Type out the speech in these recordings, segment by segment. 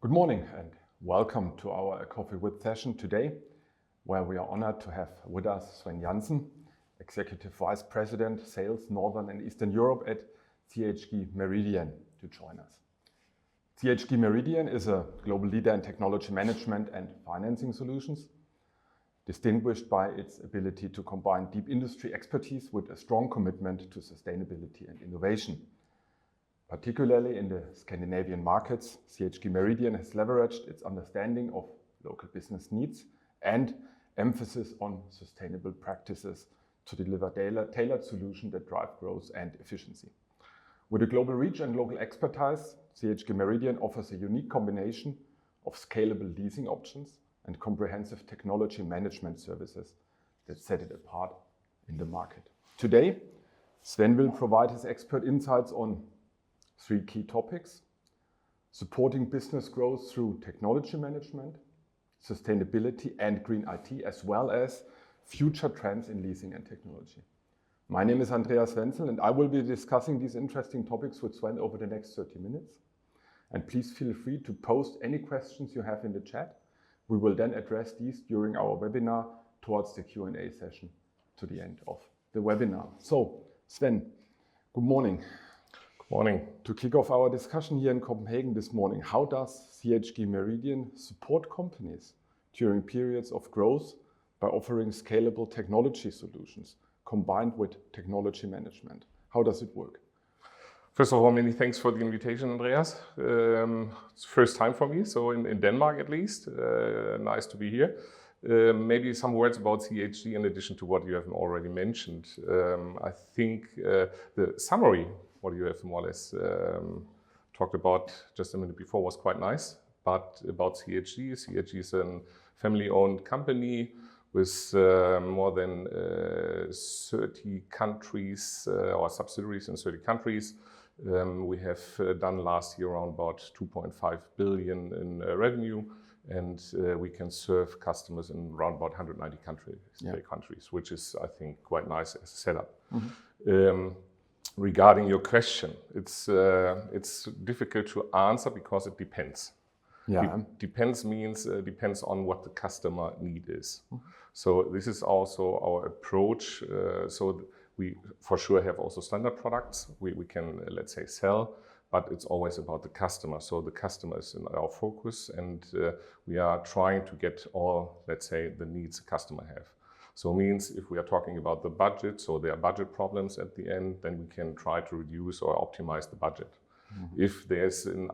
Good morning and welcome to our Coffee With session today, where we are honored to have with us Sven Jansen, Executive Vice President, Sales, Northern and Eastern Europe at CHG-Meridian, to join us. CHG-Meridian is a global leader in technology management and financing solutions, distinguished by its ability to combine deep industry expertise with a strong commitment to sustainability and innovation. Particularly in the Scandinavian markets, CHG-Meridian has leveraged its understanding of local business needs and emphasis on sustainable practices to deliver tailored solutions that drive growth and efficiency. With a global reach and local expertise, CHG-Meridian offers a unique combination of scalable leasing options and comprehensive technology management services that set it apart in the market. Today, Sven will provide his expert insights on three key topics: supporting business growth through technology management, sustainability and green IT, as well as future trends in leasing and technology. My name is Andreas Wenzel and I will be discussing these interesting topics with Sven over the next 30 minutes. And please feel free to post any questions you have in the chat. We will then address these during our webinar towards the Q&A session to the end of the webinar. So, Sven, good morning. Morning. To kick off our discussion here in Copenhagen this morning, how does CHG-Meridian support companies during periods of growth by offering scalable technology solutions combined with technology management? How does it work? First of all, many thanks for the invitation, Andreas. It's the first time for me, so in Denmark at least. Nice to be here. Maybe some words about CHG in addition to what you have already mentioned. I think the summary, what you have more or less talked about just a minute before, was quite nice. But about CHG, CHG is a family-owned company with more than 30 countries or subsidiaries in 30 countries. We have done last year around about 2.5 billion in revenue, and we can serve customers in around about 190 countries, which is, I think, quite nice as a setup. Mm-hmm. Regarding your question, it's difficult to answer because it depends. Yeah. Depends means depends on what the customer need is. Mm-hmm. So this is also our approach. So we for sure have also standard products we can, let's say, sell, but it's always about the customer. So the customer is in our focus, and we are trying to get all, let's say, the needs the customer have. So it means if we are talking about the budget, so there are budget problems at the end, then we can try to reduce or optimize the budget. Mm-hmm. If there's a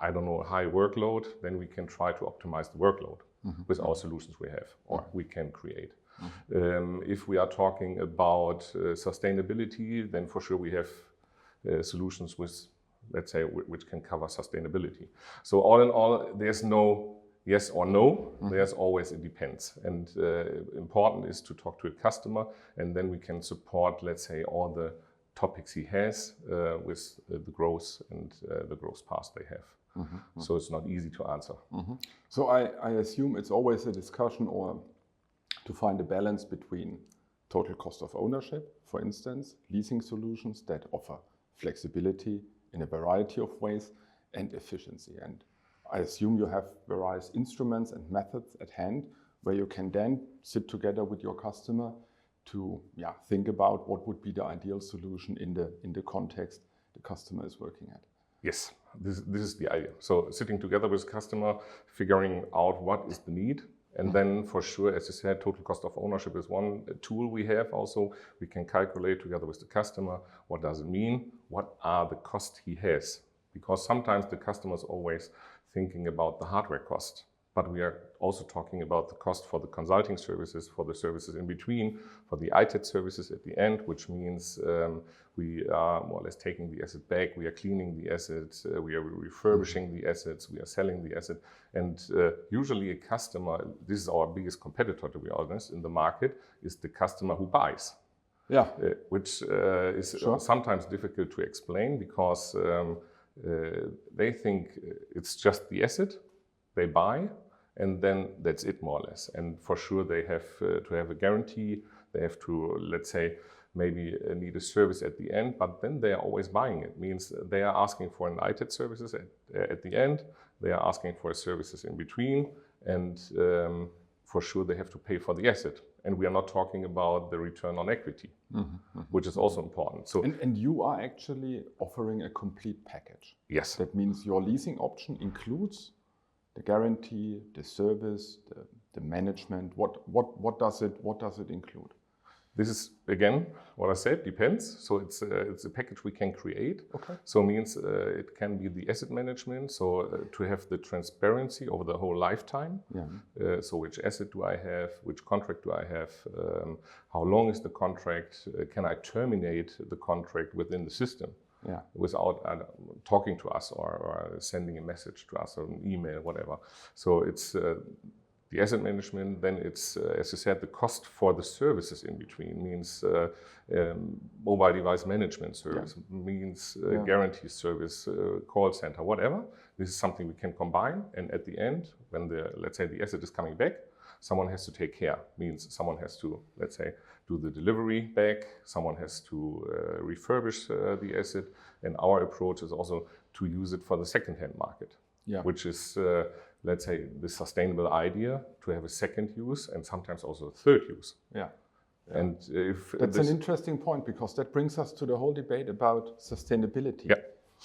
high workload, then we can try to optimize the workload mm-hmm. with our solutions we have or we can create. Mm-hmm. If we are talking about sustainability, then for sure we have solutions with, let's say, which can cover sustainability. So all in all, there's no yes or no, mm-hmm. There's always it depends. And important is to talk to a customer, and then we can support, let's say, all the topics he has with the growth and the growth path they have. Mm-hmm. So it's not easy to answer. Mm-hmm. So I assume it's always a discussion or to find a balance between total cost of ownership, for instance, leasing solutions that offer flexibility in a variety of ways, and efficiency. And I assume you have various instruments and methods at hand where you can then sit together with your customer to think about what would be the ideal solution in the context the customer is working at. Yes, this is the idea. So sitting together with the customer, figuring out what is the need, and then for sure, as you said, total cost of ownership is one tool we have. Also, we can calculate together with the customer what does it mean, what are the costs he has, because sometimes the customer is always thinking about the hardware cost, but we are also talking about the cost for the consulting services, for the services in between, for the IT services at the end, which means we are more or less taking the asset back, we are cleaning the assets, we are refurbishing the assets, we are selling the asset. And usually a customer, this is our biggest competitor, to be honest, in the market, is the customer who buys. Yeah. Which is sometimes difficult to explain because they think it's just the asset they buy, and then that's it more or less. And for sure they have to have a guarantee. They have to, let's say, maybe need a service at the end, but then they are always buying it. Means they are asking for United services at the end, they are asking for services in between, and for sure they have to pay for the asset. And we are not talking about the return on equity, which is also important. So, and you are actually offering a complete package. Yes. That means your leasing option includes the guarantee, the service, the management. What does it include? This is, again, what I said, depends. So it's a package we can create. Okay. So it means it can be the asset management, so to have the transparency over the whole lifetime. Yeah. So which asset do I have? Which contract do I have? How long is the contract? Can I terminate the contract within the system? Yeah. Without talking to us or sending a message to us or an email, whatever. So it's the asset management, then it's, as you said, the cost for the services in between means mobile device management service, means guarantee service, call center, whatever. This is something we can combine, and at the end, when let's say the asset is coming back, someone has to take care. Means someone has to, let's say, do the delivery back, someone has to refurbish the asset, and our approach is also to use it for the second-hand market, which is let's say, the sustainable idea to have a second use and sometimes also a third use. Yeah. And if that's an interesting point, because that brings us to the whole debate about sustainability. Yeah.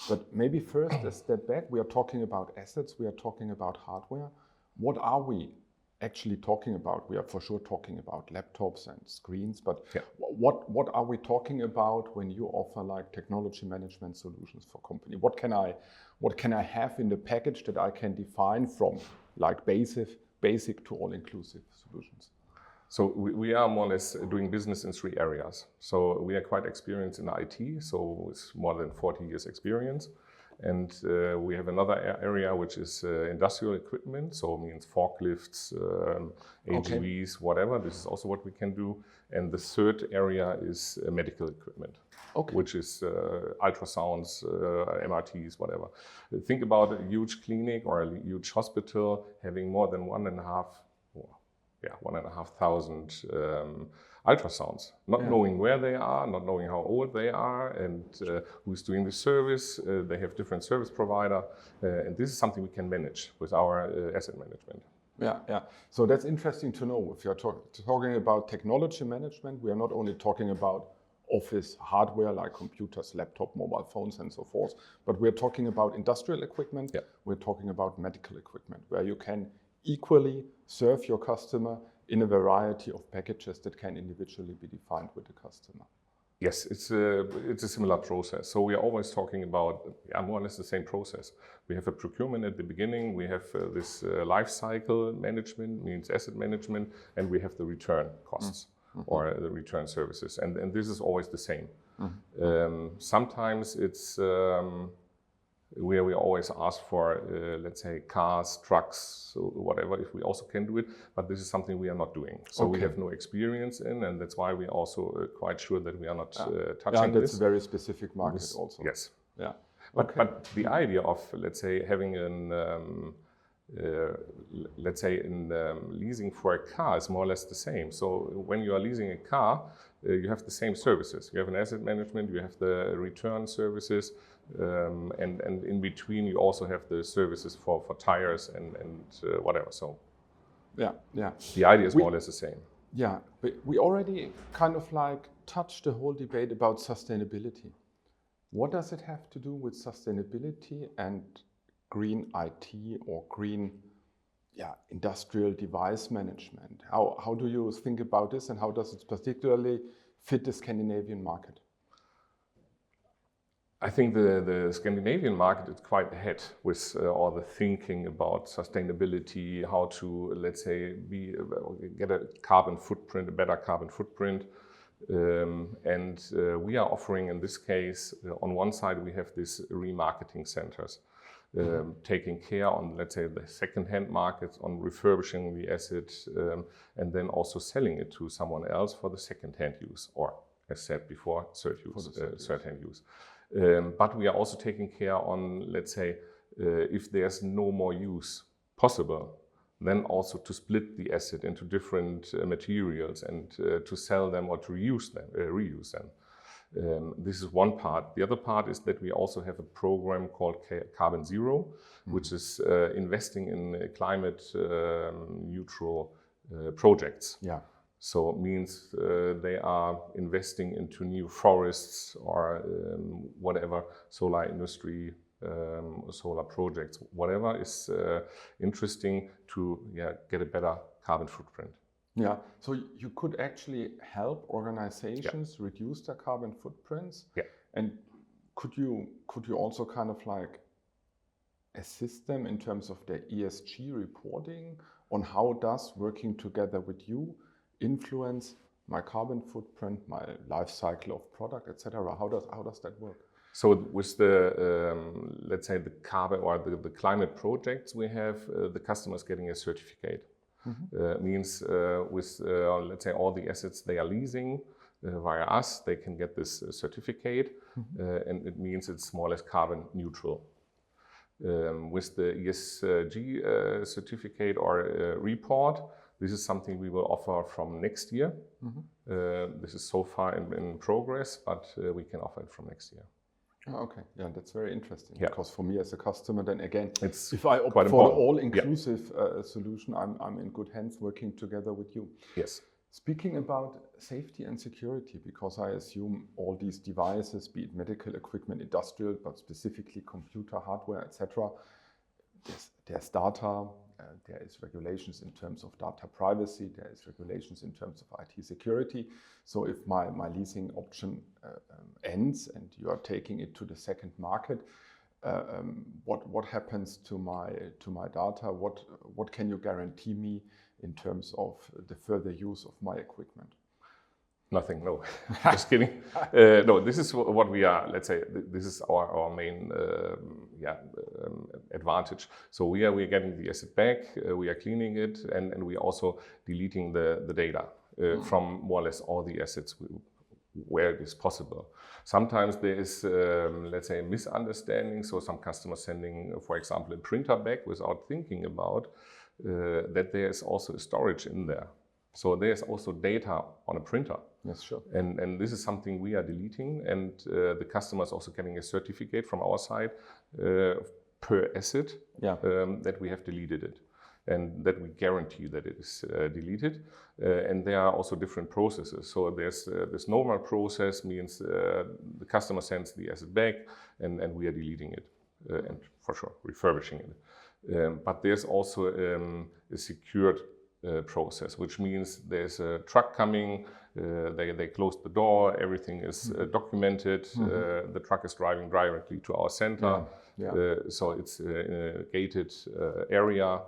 But maybe first a step back. We are talking about assets. We are talking about hardware. What are we actually talking about? We are for sure talking about laptops and screens, but what are we talking about when you offer like technology management solutions for company? What can I have in the package that I can define from like basic to all-inclusive solutions? So we are more or less doing business in 3 areas. So we are quite experienced in IT, so it's more than 40 years experience. And we have another area which is industrial equipment, so it means forklifts, AGVs, whatever. This is also what we can do. And the third area is medical equipment, which is ultrasounds, MRTs, whatever. Think about a huge clinic or a huge hospital having more than 1,500 ultrasounds, not knowing where they are, not knowing how old they are, and who's doing the service. They have different service provider, and this is something we can manage with our asset management. Yeah. So that's interesting to know. If you're talking about technology management, we are not only talking about office hardware like computers, laptop, mobile phones, and so forth, but we're talking about industrial equipment. Yeah. We're talking about medical equipment, where you can equally serve your customer in a variety of packages that can individually be defined with the customer. Yes, it's a similar process. So we are always talking about more or less the same process. We have a procurement at the beginning, we have this life cycle management, means asset management, and we have the return costs or the return services. And this is always the same. Sometimes it's where we always ask for, let's say, cars, trucks, so whatever, if we also can do it, but this is something we are not doing. So we have no experience in, and that's why we also quite sure that we are not touching this. That's a very specific market also. Yes. Yeah. But the idea of, let's say, having an, let's say, in leasing for a car is more or less the same. So when you are leasing a car, you have the same services. You have an asset management, you have the return services, and in between you also have the services for tires and whatever. So yeah. The idea is more or less the same. Yeah, but we already kind of like touched the whole debate about sustainability. What does it have to do with sustainability and green IT or green industrial device management? How do you think about this, and how does it particularly fit the Scandinavian market? I think the Scandinavian market is quite ahead with all the thinking about sustainability, how to, let's say, get a carbon footprint, a better carbon footprint. And we are offering, in this case, on one side we have these remarketing centers, taking care on, let's say, the second-hand markets, on refurbishing the asset, and then also selling it to someone else for the second-hand use, or, as said before, third-hand use. But we are also taking care on, let's say, if there's no more use possible, then also to split the asset into different materials and to sell them or to reuse them. This is one part. The other part is that we also have a program called Carbon Zero, which is investing in climate neutral projects. Yeah. So it means they are investing into new forests or whatever, solar industry, solar projects, whatever is interesting to get a better carbon footprint. Yeah, so you could actually help organizations reduce their carbon footprints. Yeah. And could you also kind of like assist them in terms of their ESG reporting on how does working together with you influence my carbon footprint, my life cycle of product, etc.? How does that work? So with the let's say the carbon or the climate projects we have, the customer is getting a certificate. Means with let's say all the assets they are leasing via us, they can get this certificate, and it means it's more or less carbon neutral. With the ESG certificate or report, this is something we will offer from next year. This is so far in progress, but we can offer it from next year. Oh, okay, yeah, that's very interesting. Yeah. Because for me as a customer, then again, it's if I opt for the all-inclusive solution, I'm in good hands working together with you. Yes. Speaking about safety and security, because I assume all these devices, be it medical equipment, industrial, but specifically computer hardware, etc., there's data, there is regulations in terms of data privacy, there is regulations in terms of IT security. So if my leasing option ends and you are taking it to the second market, what happens to my data? What can you guarantee me in terms of the further use of my equipment? Nothing, no. Just kidding. No, this is what we are, let's say, this is our main advantage. So we are getting the asset back, we are cleaning it, and we are also deleting the data from more or less all the assets where it is possible. Sometimes there is, let's say, a misunderstanding. So some customers sending, for example, a printer back without thinking about that there is also a storage in there. So there's also data on a printer. Yes, sure. And this is something we are deleting, and the customer is also getting a certificate from our side per asset that we have deleted it, and that we guarantee that it is deleted. And there are also different processes. So there's this normal process, means the customer sends the asset back, and we are deleting it, and for sure refurbishing it. But there's also a secured process, which means there's a truck coming, they close the door, everything is documented, the truck is driving directly to our center, so it's in a gated area.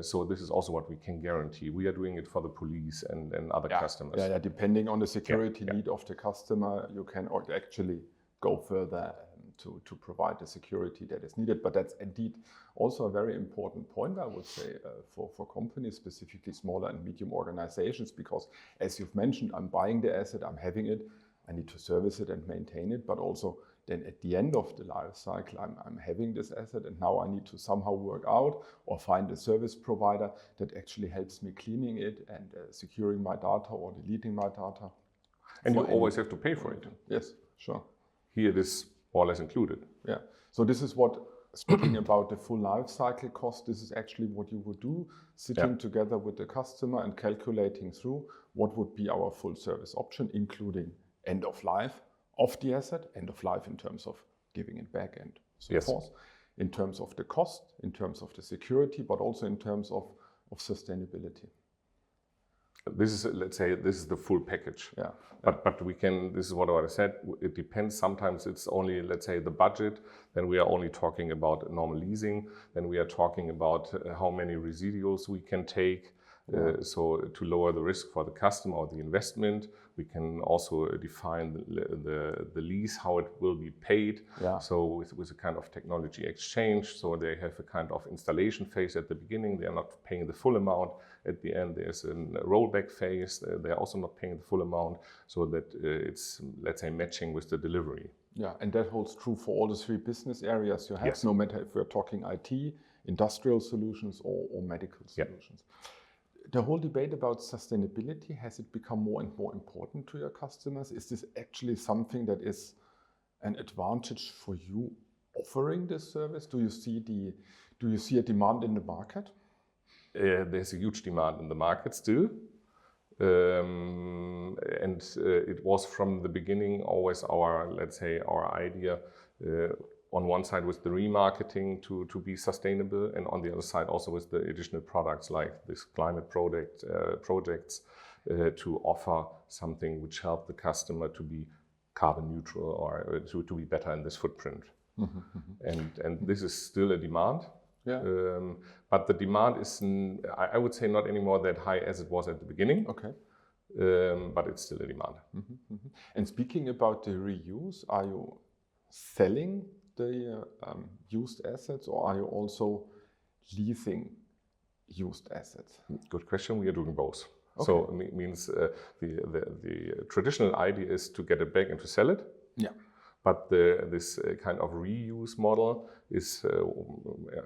So this is also what we can guarantee. We are doing it for the police and other customers. Yeah, depending on the security need of the customer, you can actually go further to provide the security that is needed. But that's indeed also a very important point, I would say, for companies, specifically smaller and medium organizations, because as you've mentioned, I'm buying the asset, I'm having it, I need to service it and maintain it, but also then at the end of the life cycle, I'm having this asset, and now I need to somehow work out or find a service provider that actually helps me cleaning it and securing my data or deleting my data. And you always have to pay for it. Yes, sure. Here it is more or less included. Yeah. So this is what, speaking about the full life cycle cost, this is actually what you would do, sitting together with the customer and calculating through what would be our full service option, including end of life of the asset, end of life in terms of giving it back and so forth, in terms of the cost, in terms of the security, but also in terms of sustainability. This is, let's say, this is the full package. Yeah. But we can, this is what I said, it depends. Sometimes it's only, let's say, the budget. Then we are only talking about normal leasing. Then we are talking about how many residuals we can take. So to lower the risk for the customer or the investment, we can also define the lease, how it will be paid. Yeah. So with a kind of technology exchange. So they have a kind of installation phase at the beginning. They are not paying the full amount. At the end, there's a rollback phase. They are also not paying the full amount, so that it's, let's say, matching with the delivery. Yeah, and that holds true for all the three business areas you have, no matter if we're talking IT, industrial solutions or medical solutions. The whole debate about sustainability, has it become more and more important to your customers? Is this actually something that is an advantage for you offering this service? Do you see a demand in the market? There's a huge demand in the market still. It was from the beginning always our, let's say, our idea on one side with the remarketing to be sustainable, and on the other side also with the additional products like this climate projects to offer something which help the customer to be carbon neutral or to be better in this footprint. And this is still a demand. Yeah. But the demand is, I would say, not anymore that high as it was at the beginning. Okay. But it's still a demand. And speaking about the reuse, are you selling the used assets, or are you also leasing used assets? Good question. We are doing both. Okay. So it means the traditional idea is to get it back and to sell it. Yeah. But this kind of reuse model is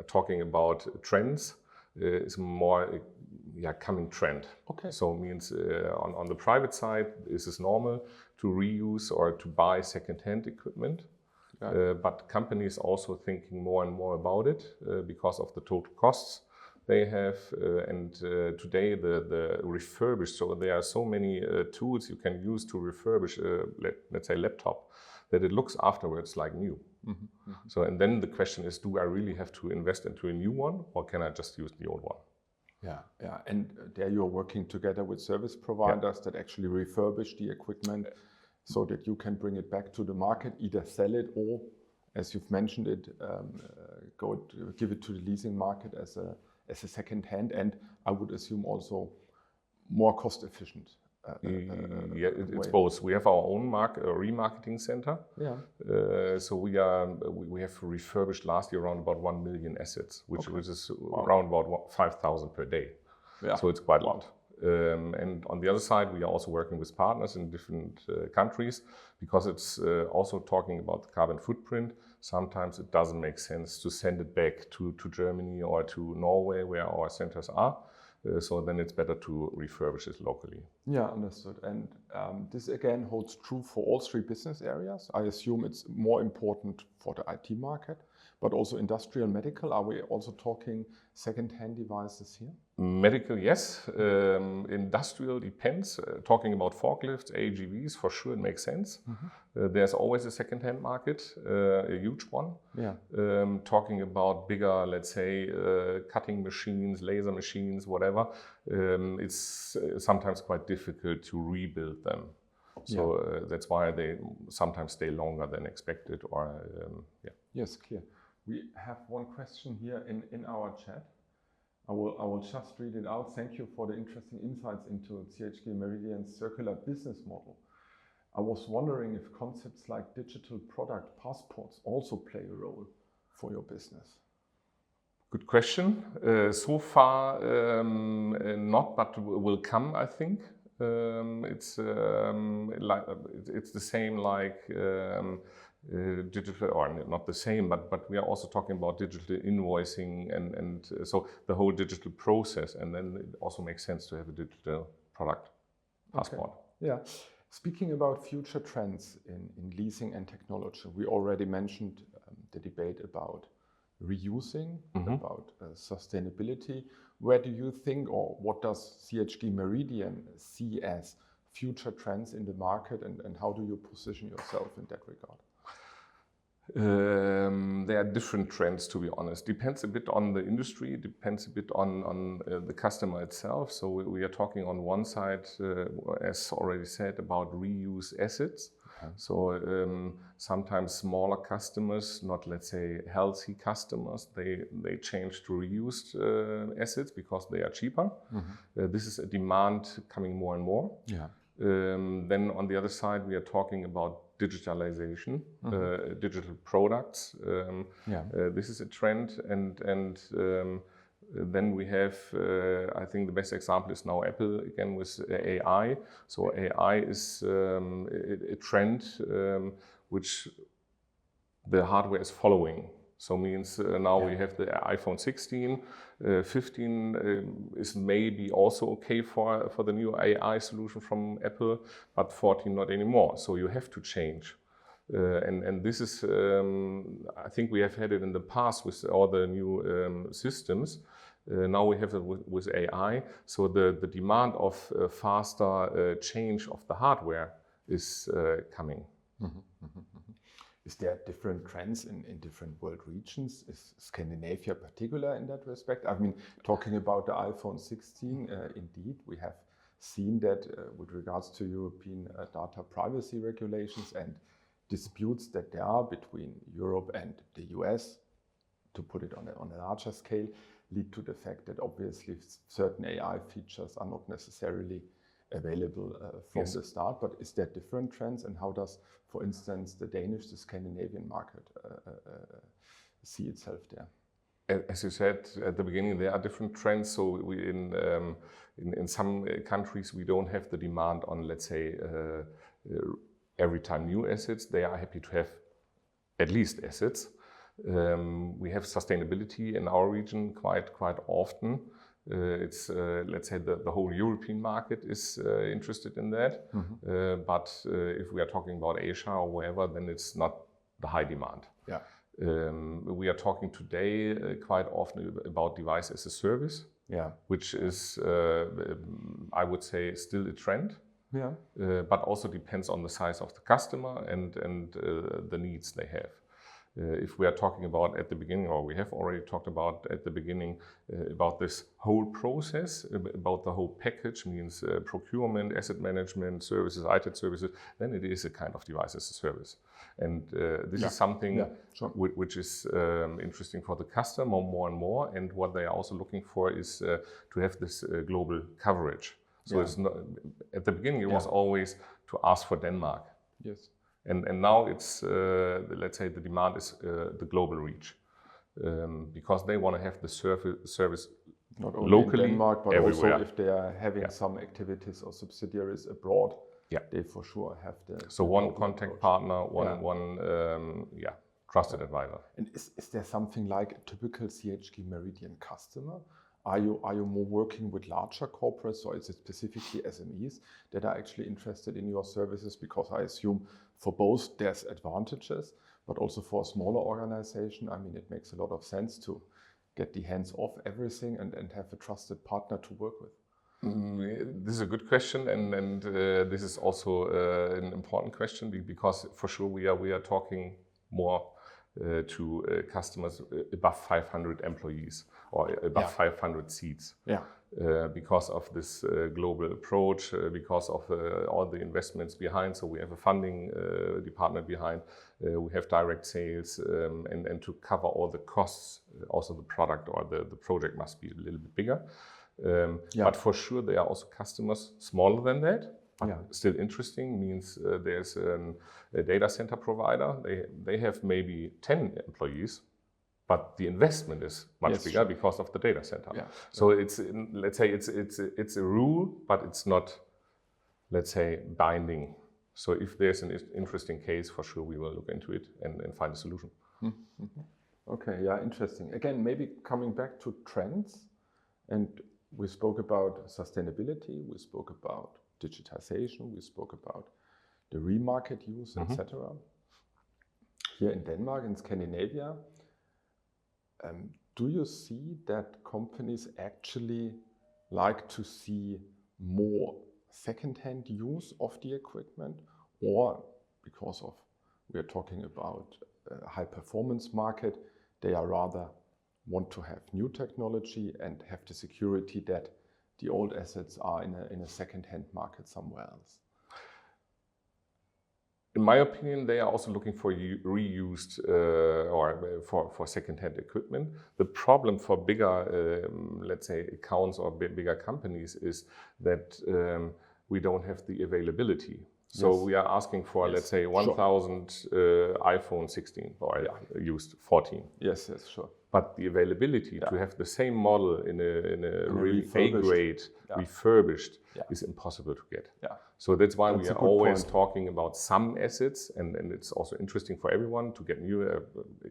talking about trends. Is more coming trend. Okay. So it means on the private side, this is normal to reuse or to buy second-hand equipment. Yeah. But companies also thinking more and more about it because of the total costs they have. And today the refurbished, so there are so many tools you can use to refurbish, let's say laptop, that it looks afterwards like new. So, and then the question is, do I really have to invest into a new one, or can I just use the old one? Yeah. And there you're working together with service providers that actually refurbish the equipment so that you can bring it back to the market, either sell it or, as you've mentioned it, give it to the leasing market as a second hand, and I would assume also more cost efficient. It's both. We have our own remarketing center. Yeah. So we have refurbished last year around about 1 million assets, which is around about 5,000 per day. Yeah. So it's quite a lot. And on the other side, we are also working with partners in different countries, because it's also talking about the carbon footprint. Sometimes it doesn't make sense to send it back to Germany or to Norway, where our centers are. So then it's better to refurbish it locally. Yeah, understood. And this again holds true for all three business areas. I assume it's more important for the IT market, but also industrial, medical. Are we also talking second-hand devices here? Medical, yes. Industrial depends. Talking about forklifts, AGVs, for sure it makes sense. There's always a second-hand market, a huge one. Yeah. Talking about bigger, let's say, cutting machines, laser machines, whatever, it's sometimes quite difficult to rebuild them. So that's why they sometimes stay longer than expected. Or Yes, clear. We have one question here in our chat. I will just read it out. Thank you for the interesting insights into CHG-Meridian's circular business model. I was wondering if concepts like digital product passports also play a role for your business. Good question. So far, not, but will come, I think. It's the same like digital, or not the same, but we are also talking about digital invoicing and so the whole digital process, and then it also makes sense to have a digital product passport. Okay. Yeah. Speaking about future trends in leasing and technology, we already mentioned the debate about reusing, about sustainability. Where do you think, or what does CHG-Meridian see as future trends in the market, and how do you position yourself in that regard? There are different trends, to be honest. Depends a bit on the industry, depends a bit on the customer itself. So we are talking on one side, as already said, about reuse assets. Okay. So sometimes smaller customers, not let's say healthy customers, they change to reused assets because they are cheaper. This is a demand coming more and more. Yeah. Then on the other side, we are talking about digitalization, digital products. This is a trend, and then we have, I think the best example is now Apple again with AI. So AI is a trend which the hardware is following. So means now we have the iPhone 16, 15 is maybe also okay for the new AI solution from Apple, but 14 not anymore. So you have to change. And this is, I think we have had it in the past with all the new systems. Now we have it with AI. So the demand of faster change of the hardware is coming. Is there different trends in different world regions? Is Scandinavia particular in that respect? I mean, talking about the iPhone 16, indeed, we have seen that with regards to European data privacy regulations and disputes that there are between Europe and the US, to put it on a larger scale, lead to the fact that obviously certain AI features are not necessarily available from the start. But is there different trends, and how does, for instance, the Scandinavian market see itself there? As you said at the beginning, there are different trends. So in some countries, we don't have the demand on, let's say, every time new assets. They are happy to have at least assets. We have sustainability in our region quite often. It's let's say the whole European market is interested in that. But if we are talking about Asia or wherever, then it's not the high demand. Yeah. We are talking today quite often about device as a service, which is, I would say, still a trend. Yeah. But also depends on the size of the customer and the needs they have. If we are talking about at the beginning, or we have already talked about at the beginning, about this whole process, about the whole package, means procurement, asset management, services, IT services, then it is a kind of device as a service. And this is something which is interesting for the customer more and more. And what they are also looking for is to have this global coverage. So it's not, at the beginning, it was always to ask for Denmark. Yes. And now it's, let's say, the demand is the global reach, because they want to have the service not only locally, in Denmark, but everywhere. also if they are having some activities or subsidiaries abroad, they for sure have the. So one contact partner, one trusted advisor. And is there something like a typical CHG-Meridian customer? Are you more working with larger corporates, or is it specifically SMEs that are actually interested in your services? Because I assume for both there's advantages, but also for a smaller organization, I mean, it makes a lot of sense to get the hands off everything and have a trusted partner to work with. This is a good question, and this is also an important question, because for sure we are talking more to customers above 500 employees or above 500 seats. Because of this global approach, because of all the investments behind. So we have a funding department behind, we have direct sales, and to cover all the costs, also the product or the project must be a little bit bigger. But for sure there are also customers smaller than that. Still interesting, means there's a data center provider. They have maybe 10 employees, but the investment is much bigger because of the data center. So it's, let's say, it's a rule, but it's not, let's say, binding. So if there's an interesting case, for sure we will look into it and find a solution. Okay, interesting. Again, maybe coming back to trends, and we spoke about sustainability, we spoke about digitization, we spoke about the remarket use, etc. Here in Denmark, in Scandinavia, do you see that companies actually like to see more second-hand use of the equipment, or because of, we are talking about a high-performance market, they are rather want to have new technology and have the security that the old assets are in a second-hand market somewhere else? In my opinion, they are also looking for reused or for second-hand equipment. The problem for bigger, let's say, accounts or bigger companies is that we don't have the availability. So Yes. we are asking for, Yes. let's say, Sure. 1,000 iPhone 16 or used 14. Yes, yes, sure. But the availability to have the same model in a really refurbished. A-grade, refurbished, Yeah. is impossible to get. Yeah. So that's why That's we a are good always point. talking about some assets, and it's also interesting for everyone to get new.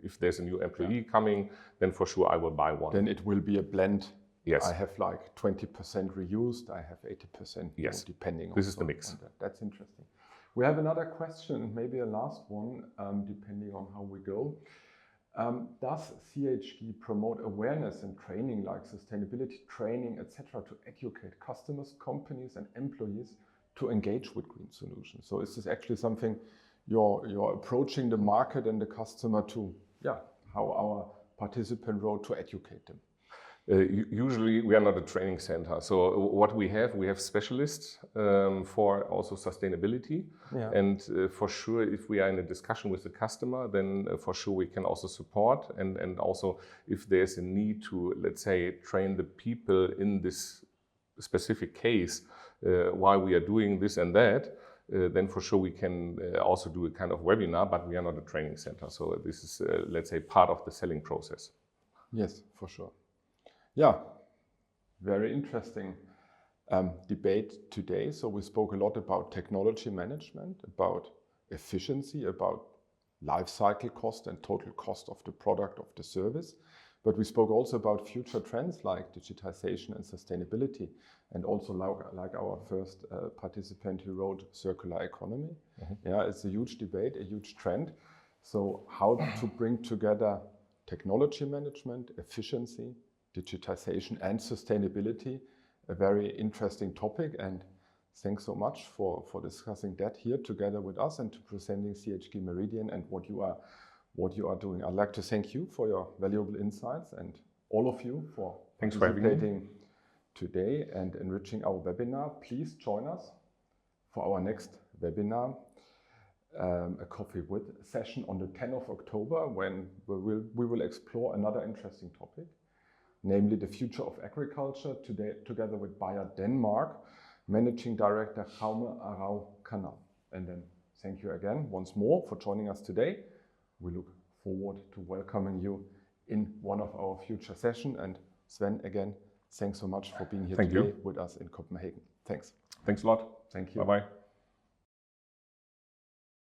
If there's a new employee coming, then for sure I will buy one. Then it will be a blend. Yes. I have like 20% reused, I have 80% new, Yes. depending on This is the mix. that. That's interesting. We have another question, maybe a last one, depending on how we go. Does CHG promote awareness and training like sustainability training, etc., to educate customers, companies and employees to engage with green solutions? So is this actually something you're approaching the market and the customer to, how our participant role to educate them? Usually we are not a training center. So what we have specialists for also sustainability. Yeah. And for sure, if we are in a discussion with the customer, then for sure we can also support. And also if there's a need to, let's say, train the people in this specific case, why we are doing this and that, then for sure we can also do a kind of webinar, but we are not a training center. So this is, let's say, part of the selling process. Yes, for sure. Yeah, very interesting debate today. So we spoke a lot about technology management, about efficiency, about life cycle cost and total cost of the product, of the service. But we spoke also about future trends like digitization and sustainability, and also like our first participant who wrote circular economy. Yeah, it's a huge debate, a huge trend. So how to bring together technology management, efficiency, digitization and sustainability, a very interesting topic, and thanks so much for discussing that here together with us and to presenting CHG-Meridian and what you are doing. I'd like to thank you for your valuable insights and all of you for participating today and enriching our webinar. Please join us for our next webinar, a coffee with session on the 10th of October, when we will explore another interesting topic, namely the future of agriculture, together with Bayer Denmark, Managing Director Jaume Arau Canal. And then thank you again once more for joining us today. We look forward to welcoming you in one of our future sessions. And Sven, again, thanks so much for being here today with us in Copenhagen. Thanks. Thanks a lot. Thank you. Bye-bye.